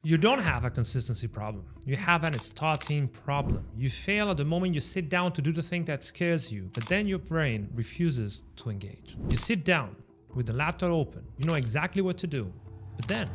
You don't have a consistency problem. You have an starting problem. You fail at the moment you sit down to do the thing that scares you, but then your brain refuses to engage. You sit down with the laptop open, you know exactly what to do, but then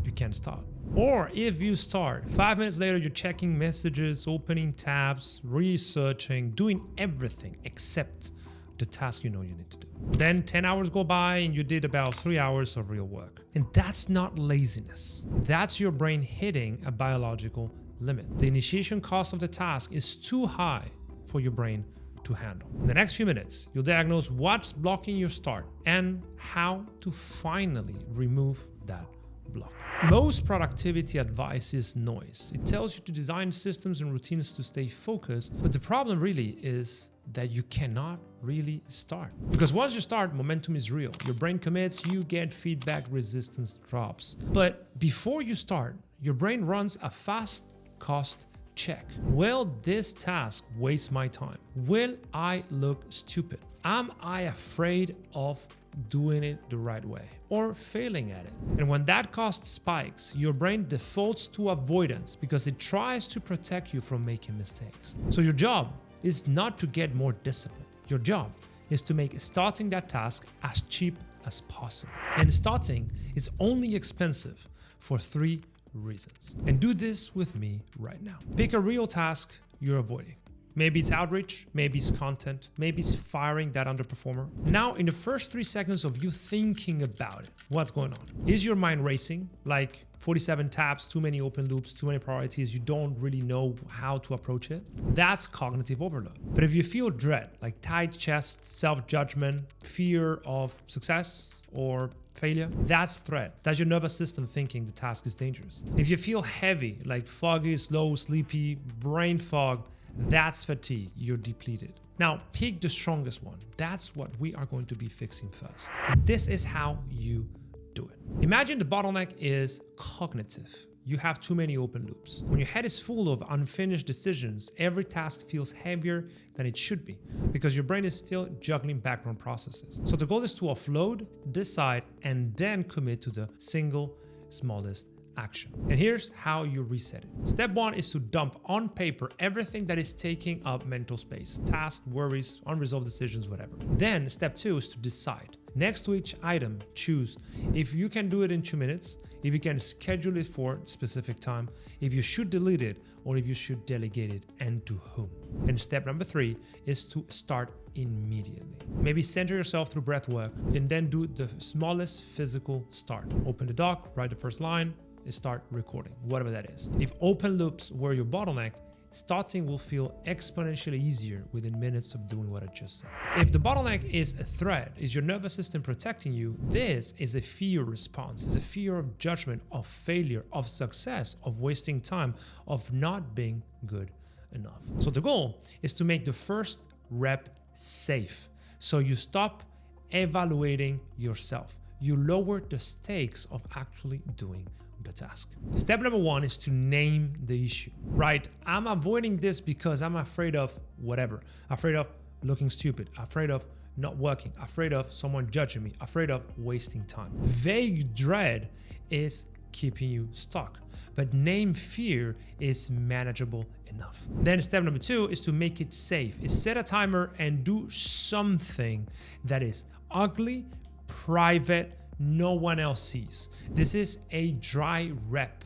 you can't start. Or if you start, 5 minutes later, you're checking messages, opening tabs, researching, doing everything except the task you know you need to do. Then 10 hours go by and you did about 3 hours of real work. And that's not laziness. That's your brain hitting a biological limit. The initiation cost of the task is too high for your brain to handle. In the next few minutes, you'll diagnose what's blocking your start and how to finally remove that block. Most productivity advice is noise. It tells you to design systems and routines to stay focused, but the problem really is that you cannot really start. Because once you start, momentum is real. Your brain commits, you get feedback, resistance drops. But before you start, your brain runs a fast cost check. Will this task waste my time? Will I look stupid? Am I afraid of doing it the right way or failing at it? And when that cost spikes, your brain defaults to avoidance because it tries to protect you from making mistakes. So your job is not to get more discipline. Your job is to make starting that task as cheap as possible. And starting is only expensive for 3 reasons. And do this with me right now. Pick a real task you're avoiding. Maybe it's outreach, maybe it's content, maybe it's firing that underperformer. Now, in the first 3 seconds of you thinking about it, what's going on? Is your mind racing? Like 47 tabs, too many open loops, too many priorities, you don't really know how to approach it? That's cognitive overload. But if you feel dread, like tight chest, self-judgment, fear of success or failure, that's threat. That's your nervous system thinking the task is dangerous. If you feel heavy, like foggy, slow, sleepy, brain fog, that's fatigue. You're depleted. Now, pick the strongest one. That's what we are going to be fixing first. And this is how you do it. Imagine the bottleneck is cognitive. You have too many open loops. When your head is full of unfinished decisions, every task feels heavier than it should be because your brain is still juggling background processes. So the goal is to offload, decide, and then commit to the single smallest action. And here's how you reset it. Step 1 is to dump on paper everything that is taking up mental space, tasks, worries, unresolved decisions, whatever. Then step 2 is to decide. Next to each item, choose if you can do it in 2 minutes, if you can schedule it for a specific time, if you should delete it, or if you should delegate it, and to whom. And step number 3 is to start immediately. Maybe center yourself through breath work and then do the smallest physical start. Open the doc, write the first line, and start recording, whatever that is. If open loops were your bottleneck, starting will feel exponentially easier within minutes of doing what I just said. If the bottleneck is a threat, is your nervous system protecting you, this is a fear response. It's a fear of judgment, of failure, of success, of wasting time, of not being good enough. So the goal is to make the first rep safe. So you stop evaluating yourself. You lower the stakes of actually doing the task. Step number 1 is to name the issue, right? I'm avoiding this because I'm afraid of whatever. Afraid of looking stupid, afraid of not working, afraid of someone judging me, afraid of wasting time. Vague dread is keeping you stuck, but name fear is manageable enough. Then step number 2 is to make it safe. Is set a timer and do something that is ugly, private, no one else sees. This is a dry rep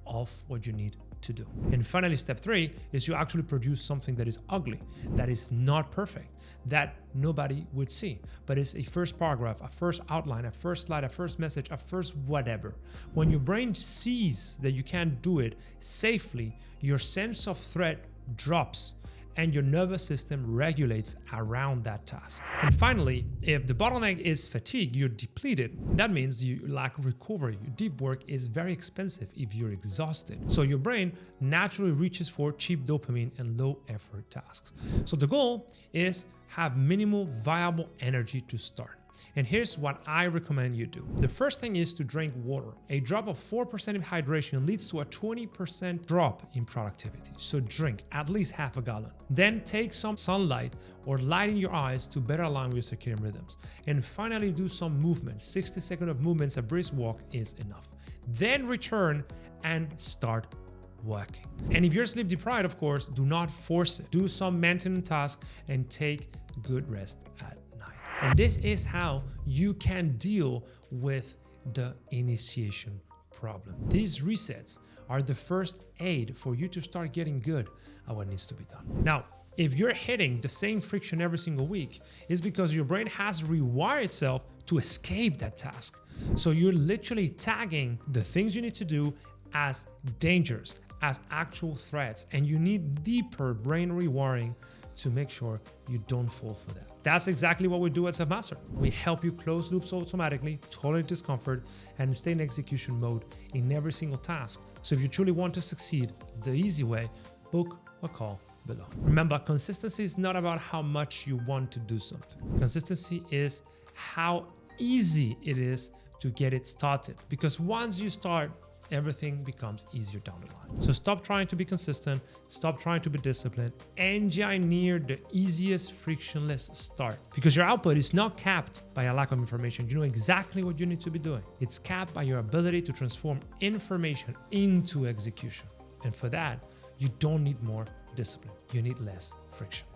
of what you need to do. And finally, step 3 is you actually produce something that is ugly, that is not perfect, that nobody would see, but it's a first paragraph, a first outline, a first slide, a first message, a first whatever. When your brain sees that you can't do it safely, your sense of threat drops and your nervous system regulates around that task. And finally, if the bottleneck is fatigue, you're depleted. That means you lack recovery. Your deep work is very expensive if you're exhausted. So your brain naturally reaches for cheap dopamine and low effort tasks. So the goal is have minimal viable energy to start. And here's what I recommend you do. The first thing is to drink water. A drop of 4% of hydration leads to a 20% drop in productivity. So drink at least half a gallon. Then take some sunlight or light in your eyes to better align with your circadian rhythms. And finally, do some movement. 60 seconds of movements, a brisk walk is enough. Then return and start working. And if you're sleep deprived, of course, do not force it. Do some maintenance tasks and take good rest at night. And this is how you can deal with the initiation problem. These resets are the first aid for you to start getting good at what needs to be done. Now, if you're hitting the same friction every single week, it's because your brain has rewired itself to escape that task. So you're literally tagging the things you need to do as dangers, as actual threats, and you need deeper brain rewiring to make sure you don't fall for that. That's exactly what we do at Selfmastered. We help you close loops automatically, tolerate discomfort, and stay in execution mode in every single task. So if you truly want to succeed the easy way, book a call below. Remember, consistency is not about how much you want to do something. Consistency is how easy it is to get it started. Because once you start, everything becomes easier down the line. So stop trying to be consistent, stop trying to be disciplined, engineer the easiest frictionless start. Because your output is not capped by a lack of information. You know exactly what you need to be doing. It's capped by your ability to transform information into execution. And for that, you don't need more discipline. You need less friction.